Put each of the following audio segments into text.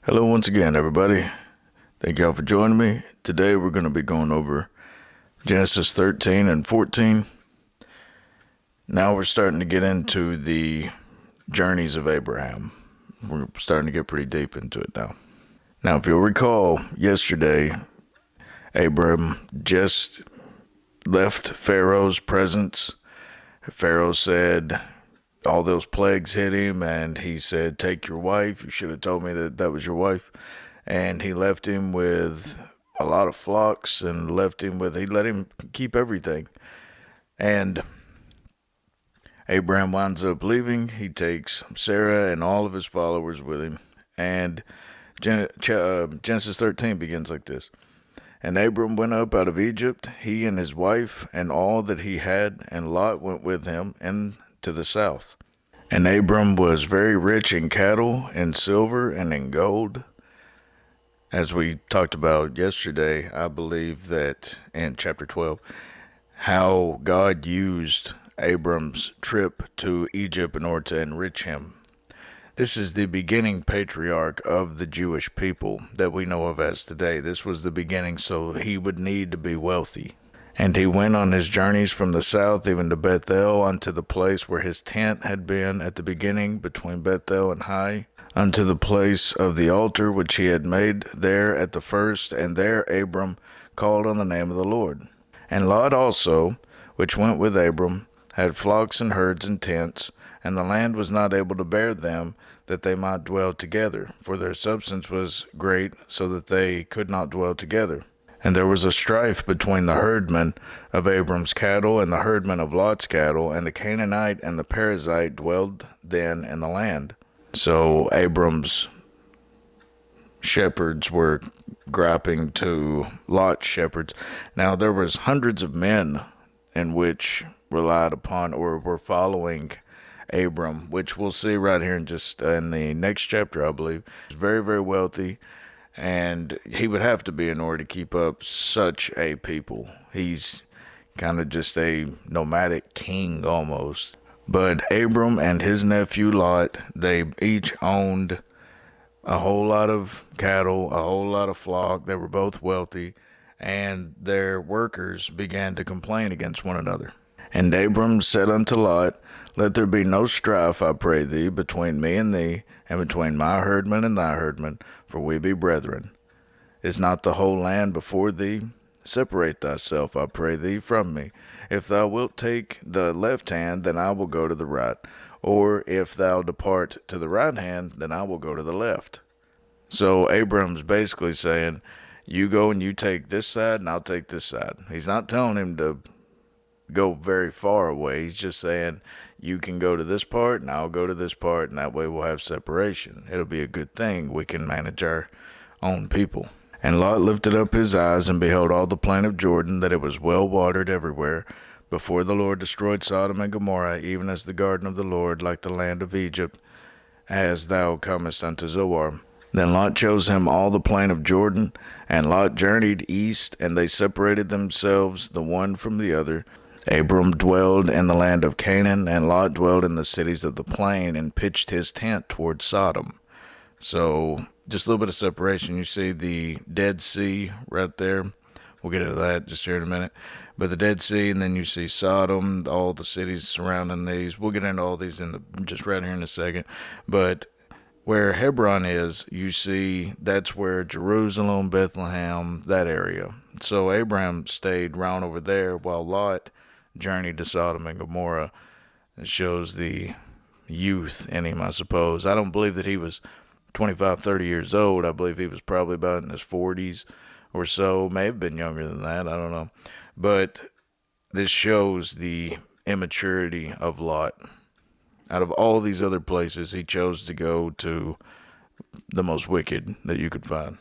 Hello once again, everybody. Thank y'all for joining me. Today we're going to be going over Genesis 13 and 14. Now we're starting to get into the journeys of Abraham. We're starting to get pretty deep into it now. Now, if you'll recall, yesterday, Abram just left Pharaoh's presence. Pharaoh said all those plagues hit him, and he said, "Take your wife. You should have told me that was your wife." And he left him with a lot of flocks and he let him keep everything. And Abraham winds up leaving. He takes Sarah and all of his followers with him. And Genesis 13 begins like this. And Abram went up out of Egypt, he and his wife, and all that he had, and Lot went with him into the south. And Abram was very rich in cattle, in silver, and in gold. As we talked about yesterday, I believe that in chapter 12, how God used Abram's trip to Egypt in order to enrich him. This is the beginning patriarch of the Jewish people that we know of as today. This was the beginning, so he would need to be wealthy. And he went on his journeys from the south even to Bethel, unto the place where his tent had been at the beginning between Bethel and Hai, unto the place of the altar which he had made there at the first, and there Abram called on the name of the Lord. And Lot also, which went with Abram, had flocks and herds and tents, and the land was not able to bear them, that they might dwell together, for their substance was great, so that they could not dwell together. And there was a strife between the herdmen of Abram's cattle and the herdmen of Lot's cattle, and the Canaanite and the Perizzite dwelled then in the land. So Abram's shepherds were griping to Lot's shepherds. Now there was hundreds of men in which relied upon or were following Abram, which we'll see right here in the next chapter, I believe. He's very, very wealthy, and he would have to be in order to keep up such a people. He's kind of just a nomadic king almost. But Abram and his nephew Lot, they each owned a whole lot of cattle, a whole lot of flock. They were both wealthy, and their workers began to complain against one another. And Abram said unto Lot, Let there be no strife, I pray thee, between me and thee, and between my herdmen and thy herdmen, for we be brethren. Is not the whole land before thee? Separate thyself, I pray thee, from me. If thou wilt take the left hand, then I will go to the right. Or if thou depart to the right hand, then I will go to the left. So Abram's basically saying, you go and you take this side, and I'll take this side. He's not telling him to go very far away. He's just saying, you can go to this part, and I'll go to this part, and that way we'll have separation. It'll be a good thing. We can manage our own people. And Lot lifted up his eyes, and beheld all the plain of Jordan, that it was well watered everywhere, before the Lord destroyed Sodom and Gomorrah, even as the garden of the Lord, like the land of Egypt, as thou comest unto Zoar. Then Lot chose him all the plain of Jordan, and Lot journeyed east, and they separated themselves the one from the other. Abram dwelled in the land of Canaan, and Lot dwelled in the cities of the plain, and pitched his tent toward Sodom. So, just a little bit of separation. You see the Dead Sea right there. We'll get into that just here in a minute. But the Dead Sea, and then you see Sodom, all the cities surrounding these. We'll get into all these just right here in a second. But where Hebron is, you see that's where Jerusalem, Bethlehem, that area. So Abraham stayed round over there while Lot journeyed to Sodom and Gomorrah. It shows the youth in him, I suppose. I don't believe that he was 25, 30 years old. I believe he was probably about in his 40s or so. May have been younger than that. I don't know. But this shows the immaturity of Lot. Out of all these other places, he chose to go to the most wicked that you could find.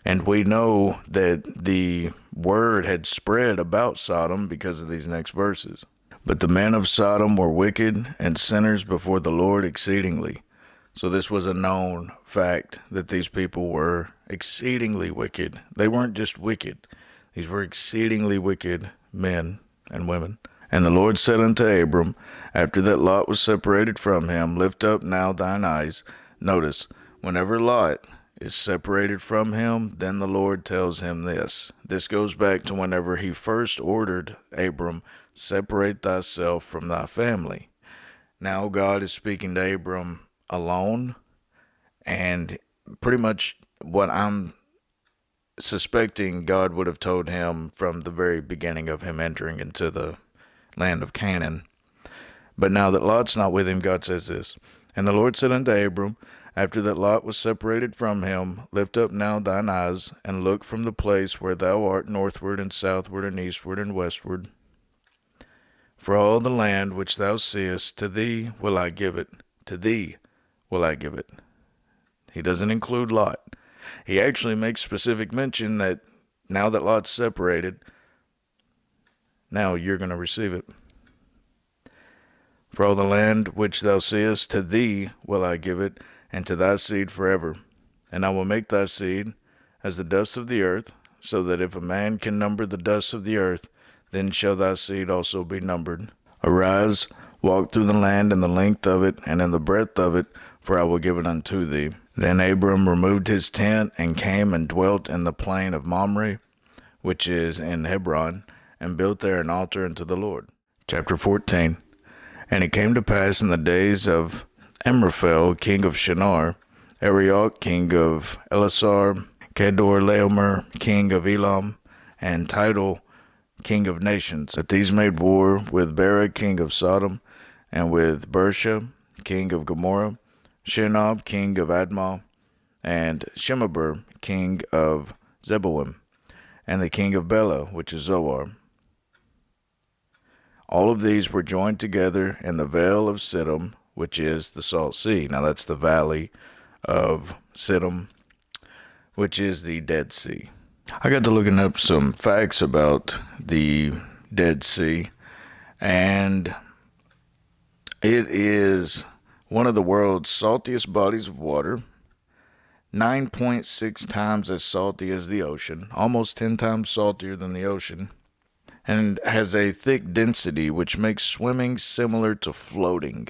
And we know that the word had spread about Sodom because of these next verses. But the men of Sodom were wicked and sinners before the Lord exceedingly. So this was a known fact that these people were exceedingly wicked. They weren't just wicked. These were exceedingly wicked men and women. And the Lord said unto Abram, after that Lot was separated from him, Lift up now thine eyes. Notice, whenever Lot is separated from him, then the Lord tells him this. This goes back to whenever he first ordered Abram, separate thyself from thy family. Now God is speaking to Abram alone, and pretty much what I'm suspecting God would have told him from the very beginning of him entering into the land of Canaan. But now that Lot's not with him, God says this, And the Lord said unto Abram, after that Lot was separated from him, Lift up now thine eyes, and look from the place where thou art northward and southward and eastward and westward. For all the land which thou seest, to thee will I give it. To thee will I give it. He doesn't include Lot. He actually makes specific mention that now that Lot's separated, now you're going to receive it. For all the land which thou seest, to thee will I give it, and to thy seed forever. And I will make thy seed as the dust of the earth, so that if a man can number the dust of the earth, then shall thy seed also be numbered. Arise, walk through the land in the length of it, and in the breadth of it, for I will give it unto thee. Then Abram removed his tent, and came and dwelt in the plain of Mamre, which is in Hebron, and built there an altar unto the Lord. Chapter 14. And it came to pass in the days of Amraphel, king of Shinar, Arioch, king of Ellasar, Chedorlaomer, king of Elam, and Tidal, king of nations, that these made war with Bela, king of Sodom, and with Bersha, king of Gomorrah, Shinar, king of Admah, and Shemaber, king of Zebonim, and the king of Bela, which is Zoar. All of these were joined together in the vale of Siddim, which is the Salt Sea. Now that's the valley of Siddim, which is the Dead Sea. I got to looking up some facts about the Dead Sea, and it is one of the world's saltiest bodies of water, 9.6 times as salty as the ocean, almost 10 times saltier than the ocean, and has a thick density which makes swimming similar to floating.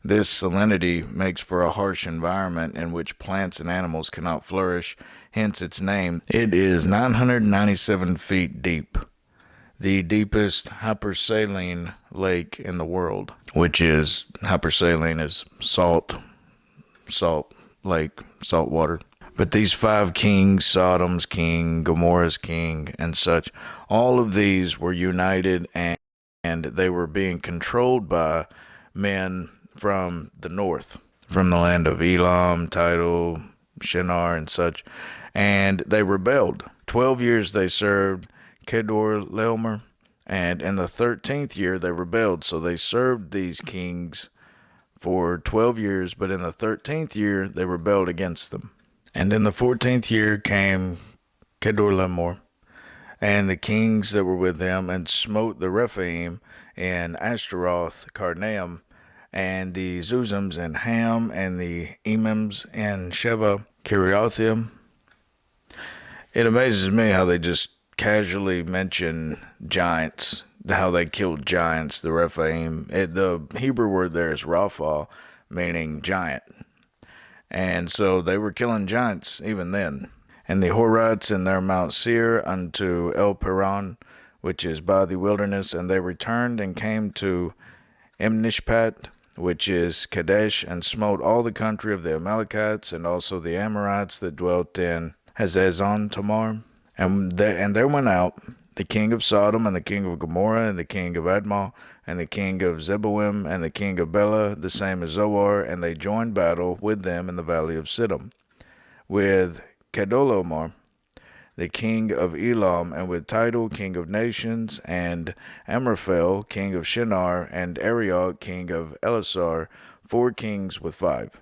This salinity makes for a harsh environment in which plants and animals cannot flourish, hence its name. It is 997 feet deep, the deepest hypersaline lake in the world, which is, hypersaline is salt lake, salt water. But these 5 kings, Sodom's king, Gomorrah's king, and such, all of these were united, and they were being controlled by men from the north, from the land of Elam, Tidal, Shinar, and such, and they rebelled. 12 years they served Chedorlaomer, and in the 13th year they rebelled, so they served these kings for 12 years, but in the 13th year they rebelled against them. And in the 14th year came Chedorlaomer and the kings that were with him, and smote the Rephaim in Ashtaroth, Karnaim, and the Zuzims in Ham, and the Emims in Sheva, Kiriathaim. It amazes me how they just casually mention giants, how they killed giants, the Rephaim. The Hebrew word there is Rapha, meaning giant. And so they were killing giants even then. And the Horites in their Mount Seir unto El Paran, which is by the wilderness, and they returned and came to Emnishpat, which is Kadesh, and smote all the country of the Amalekites, and also the Amorites that dwelt in Hazazon Tamar. And there went out the king of Sodom, and the king of Gomorrah, and the king of Admah, and the king of Zebonim, and the king of Bela, the same as Zoar, and they joined battle with them in the valley of Siddim, with Chedorlaomer, the king of Elam, and with Tidal, king of nations, and Amraphel, king of Shinar, and Arioch, king of Ellasar, 4 kings with 5.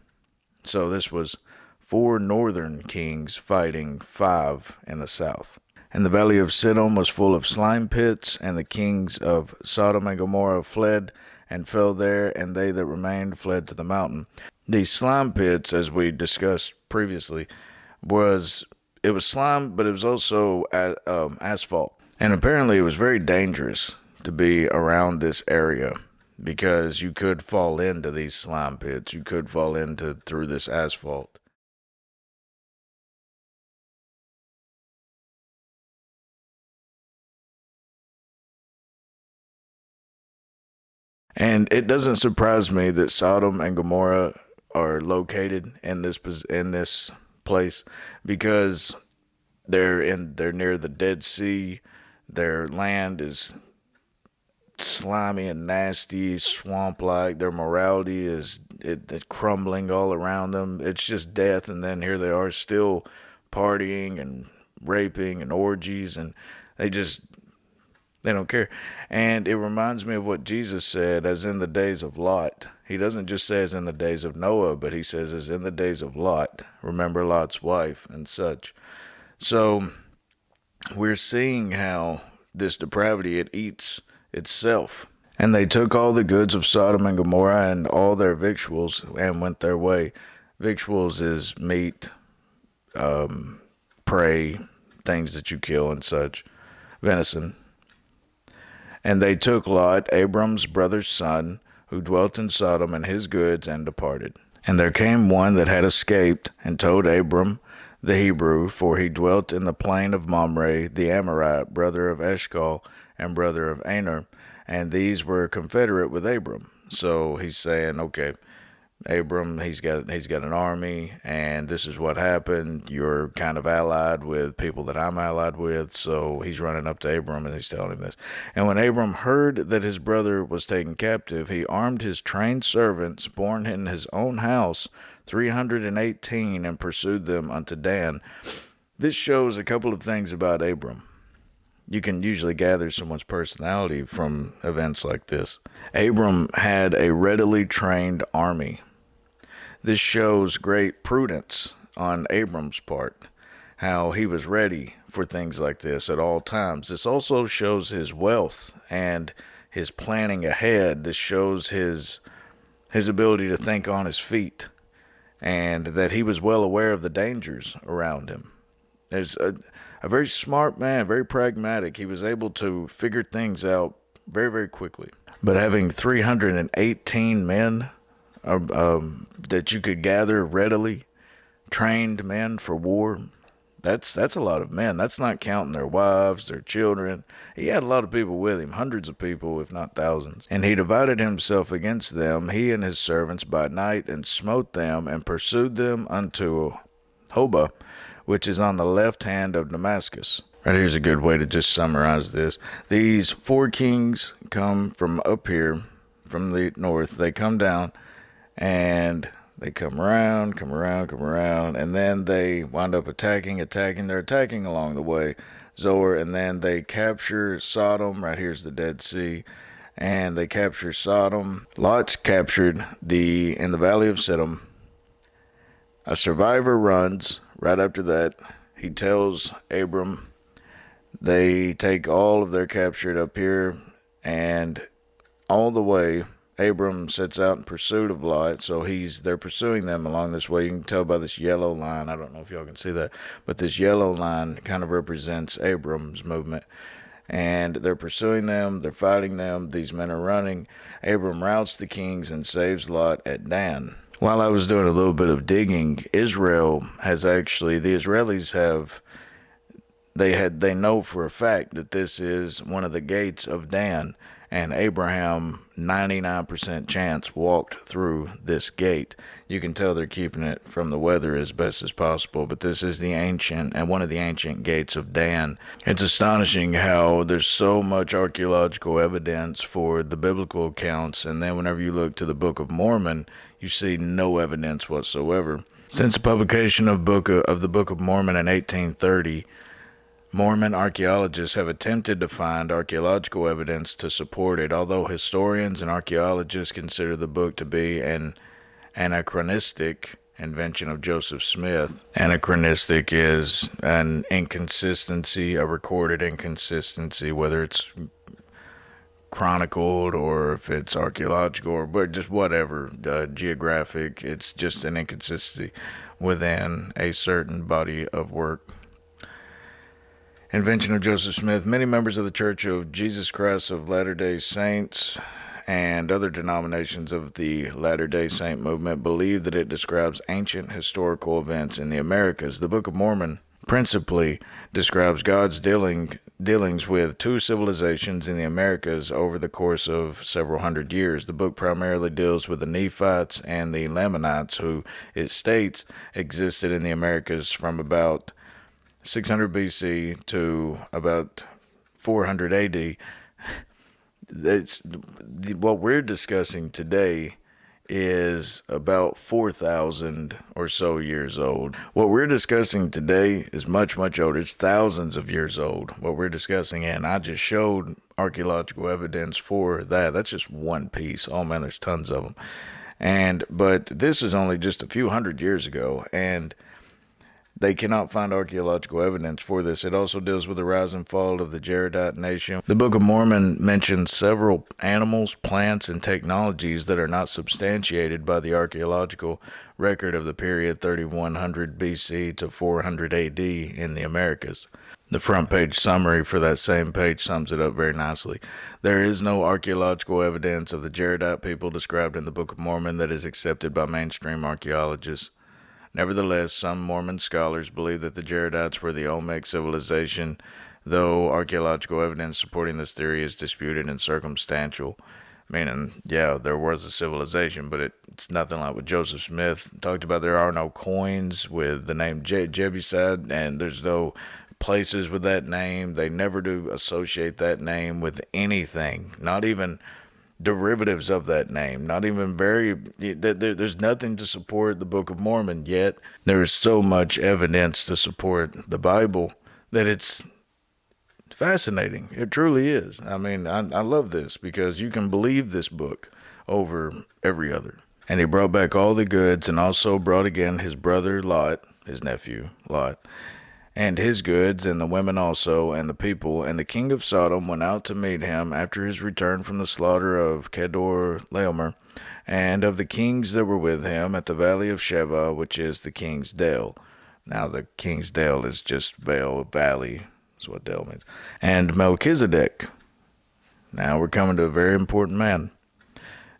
So this was 4 northern kings fighting 5 in the south. And the valley of Siddim was full of slimepits, and the kings of Sodom and Gomorrah fled and fell there, and they that remained fled to the mountain. These slimepits, as we discussed previously, it was slime, but it was also asphalt. And apparently it was very dangerous to be around this area because you could fall into these slime pits. You could fall into through this asphalt. And it doesn't surprise me that Sodom and Gomorrah are located in this place because they're near the Dead Sea. Their land is slimy and nasty, swamp like. Their morality is it crumbling all around them. It's just death, and then here they are still partying and raping and orgies, and they just they don't care. And it reminds me of what Jesus said, as in the days of Lot. He doesn't just say as in the days of Noah, but he says as in the days of Lot. Remember Lot's wife and such. So we're seeing how this depravity, it eats itself. And they took all the goods of Sodom and Gomorrah and all their victuals and went their way. Victuals is meat, prey, things that you kill and such, venison. And they took Lot, Abram's brother's son, who dwelt in Sodom, and his goods, and departed. And there came one that had escaped, and told Abram the Hebrew, for he dwelt in the plain of Mamre, the Amorite, brother of Eshcol, and brother of Aner, and these were confederate with Abram. So he's saying, okay, Abram, he's got an army, and this is what happened. You're kind of allied with people that I'm allied with, so he's running up to Abram and he's telling him this. And when Abram heard that his brother was taken captive, he armed his trained servants, born in his own house, 318, and pursued them unto Dan. This shows a couple of things about Abram. You can usually gather someone's personality from events like this. Abram had a readily trained army. This shows great prudence on Abram's part, how he was ready for things like this at all times. This also shows his wealth and his planning ahead. This shows his ability to think on his feet, and that he was well aware of the dangers around him. There's a very smart man, very pragmatic. He was able to figure things out very, very quickly. But having 318 men that you could gather readily, trained men for war, that's a lot of men. That's not counting their wives, their children. He had a lot of people with him, hundreds of people, if not thousands. And he divided himself against them, he and his servants, by night, and smote them, and pursued them unto Hobah, which is on the left hand of Damascus. Right, here's a good way to just summarize this. These four kings come from up here, from the north. They come down, and they come around, and then they wind up attacking. They're attacking along the way, Zoar, and then they capture Sodom. Right here's the Dead Sea. And they capture Sodom. Lot's captured in the valley of Siddim. A survivor runs. Right after that, he tells Abram they take all of their captured up here, and all the way, Abram sets out in pursuit of Lot. So they're pursuing them along this way. You can tell by this yellow line. I don't know if y'all can see that, but this yellow line kind of represents Abram's movement. And they're pursuing them. They're fighting them. These men are running. Abram routs the kings and saves Lot at Dan. While I was doing a little bit of digging, the Israelis they know for a fact that this is one of the gates of Dan, and Abraham, 99% chance, walked through this gate. You can tell they're keeping it from the weather as best as possible, but this is one of the ancient gates of Dan. It's astonishing how there's so much archaeological evidence for the biblical accounts, and then whenever you look to the Book of Mormon, you see no evidence whatsoever. Since the publication of the Book of Mormon in 1830, Mormon archaeologists have attempted to find archaeological evidence to support it, although historians and archaeologists consider the book to be an anachronistic invention of Joseph Smith. Anachronistic is an inconsistency, a recorded inconsistency, whether it's chronicled or if it's archaeological or just whatever, geographic. It's just an inconsistency within a certain body of work. Invention of Joseph Smith. Many members of the Church of Jesus Christ of Latter-day Saints and other denominations of the Latter-day Saint movement believe that it describes ancient historical events in the Americas. The Book of Mormon principally describes God's dealings with two civilizations in the Americas over the course of several hundred years. The book primarily deals with the Nephites and the Lamanites, who, it states, existed in the Americas from about 600 BC to about 400 AD. What we're discussing today is about 4,000 or so years old. What we're discussing today is much, much older. It's thousands of years old, what we're discussing, and I just showed archaeological evidence for that. That's just one piece. Oh man, there's tons of them. But this is only just a few hundred years ago, and they cannot find archaeological evidence for this. It also deals with the rise and fall of the Jaredite nation. The Book of Mormon mentions several animals, plants, and technologies that are not substantiated by the archaeological record of the period 3100 BC to 400 AD in the Americas. The front page summary for that same page sums it up very nicely. There is no archaeological evidence of the Jaredite people described in the Book of Mormon that is accepted by mainstream archaeologists. Nevertheless, some Mormon scholars believe that the Jaredites were the Olmec civilization, though archaeological evidence supporting this theory is disputed and circumstantial. Meaning, yeah, there was a civilization, but it's nothing like what Joseph Smith talked about. There are no coins with the name Jebusite, and there's no places with that name. They never do associate that name with anything, not even derivatives of that name, not even there's nothing to support the Book of Mormon, yet there is so much evidence to support the Bible that it's fascinating. It truly is. I mean, I love this because you can believe this book over every other. And he brought back all the goods, and also brought again his brother Lot, his nephew Lot, and his goods, and the women also, and the people. And the king of Sodom went out to meet him after his return from the slaughter of Chedorlaomer, and of the kings that were with him at the valley of Sheva, which is the king's dale. Now the king's dale is just valley, is what dale means. And Melchizedek. Now we're coming to a very important man.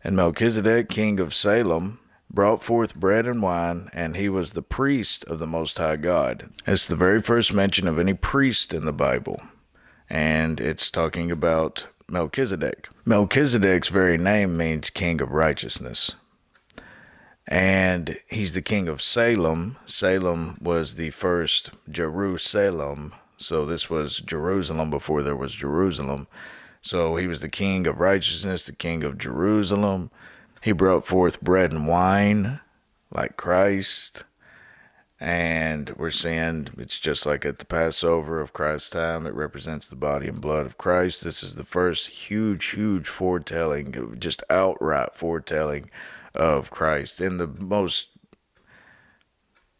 And Melchizedek, king of Salem, brought forth bread and wine, and he was the priest of the Most High God. It's the very first mention of any priest in the Bible, and it's talking about Melchizedek. Melchizedek's very name means king of righteousness, and he's the king of Salem. Salem was the first Jerusalem, so this was Jerusalem before there was Jerusalem. So he was the king of righteousness, the king of Jerusalem. He brought forth bread and wine like Christ, and we're seeing it's just like at the Passover of Christ's time. It represents the body and blood of Christ. This is the first huge foretelling, just outright foretelling of Christ in the most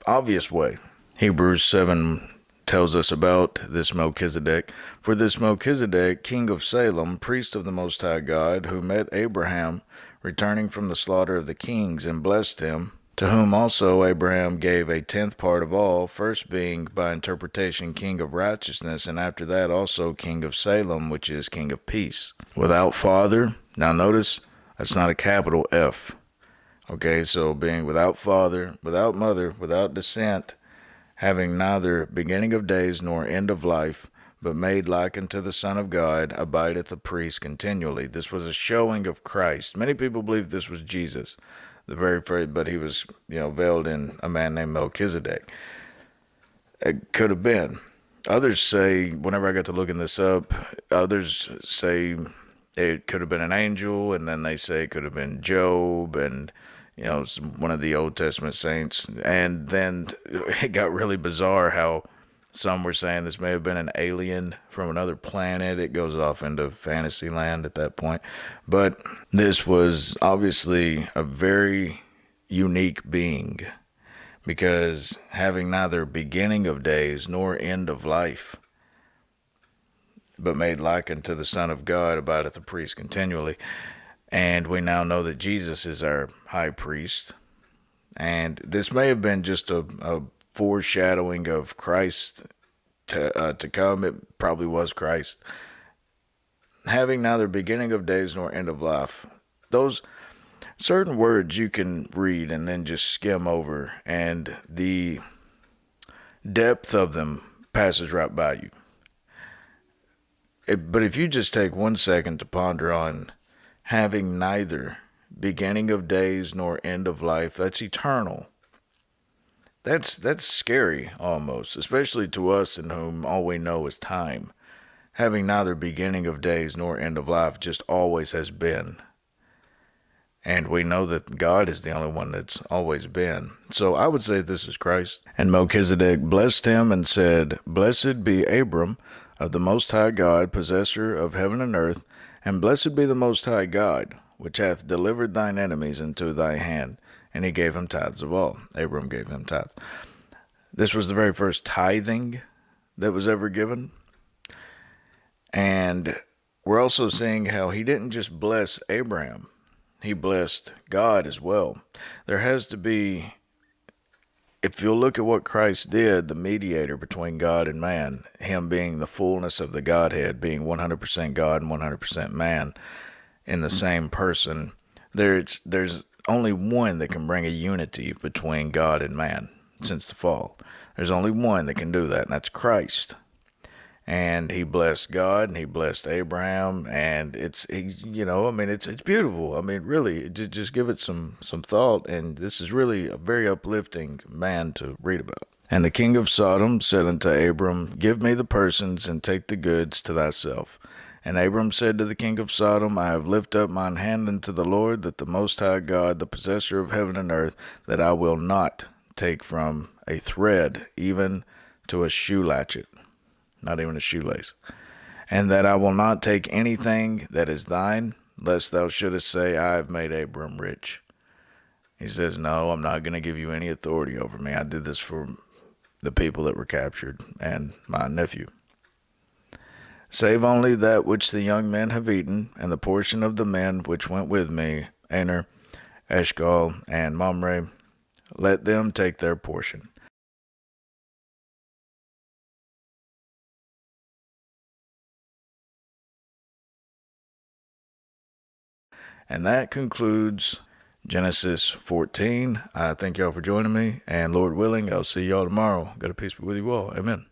obvious way. Hebrews 7 tells us about this Melchizedek. For this Melchizedek, king of Salem, priest of the Most High God, who met Abraham returning from the slaughter of the kings, and blessed him, to whom also Abraham gave a tenth part of all, first being by interpretation king of righteousness, and after that also king of Salem, which is king of peace. Without father, now notice, that's not a capital F. Okay, so being without father, without mother, without descent, having neither beginning of days nor end of life, but made like unto the Son of God, abideth a priest continually. This was a showing of Christ. Many people believe this was Jesus, the very first, but he was, veiled in a man named Melchizedek. It could have been. Others say, whenever I got to looking this up, others say it could have been an angel, and then they say it could have been Job, and one of the Old Testament saints. And then it got really bizarre how some were saying this may have been an alien from another planet. It goes off into fantasy land at that point. But this was obviously a very unique being, because having neither beginning of days nor end of life, but made like unto the Son of God, abideth a priest continually. And we now know that Jesus is our high priest. And this may have been just a foreshadowing of Christ to come. It probably was Christ. Having neither beginning of days nor end of life. those certain words you can read and then just skim over, and the depth of them passes right by you. But if you just take 1 second to ponder on having neither beginning of days nor end of life, that's eternal. That's scary almost, especially to us in whom all we know is time. Having neither beginning of days nor end of life just always has been. And we know that God is the only one that's always been. So I would say this is Christ. And Melchizedek blessed him and said, Blessed be Abram of the Most High God, possessor of heaven and earth, and blessed be the Most High God, which hath delivered thine enemies into thy hand. And he gave him tithes of all. Abram gave him tithes. This was the very first tithing that was ever given. And we're also seeing how he didn't just bless Abraham. He blessed God as well. There has to be, if you'll look at what Christ did, the mediator between God and man, him being the fullness of the Godhead, being 100% God and 100% man in the same person, there's only one that can bring a unity between God and man since the fall. There's only one that can do that, and that's Christ. And he blessed God, and he blessed Abraham, and it's beautiful. I mean, really, just give it some thought, and this is really a very uplifting man to read about. And the king of Sodom said unto Abram, Give me the persons, and take the goods to thyself. And Abram said to the king of Sodom, I have lifted up mine hand unto the Lord, that the Most High God, the possessor of heaven and earth, that I will not take from a thread, even to a shoe latchet, not even a shoelace, and that I will not take anything that is thine, lest thou shouldest say, I have made Abram rich. He says, no, I'm not going to give you any authority over me. I did this for the people that were captured and my nephew. Save only that which the young men have eaten, and the portion of the men which went with me, Aner, Eshcol, and Mamre, let them take their portion. And that concludes Genesis 14. I thank y'all for joining me, and Lord willing, I'll see y'all tomorrow. God peace be with you all. Amen.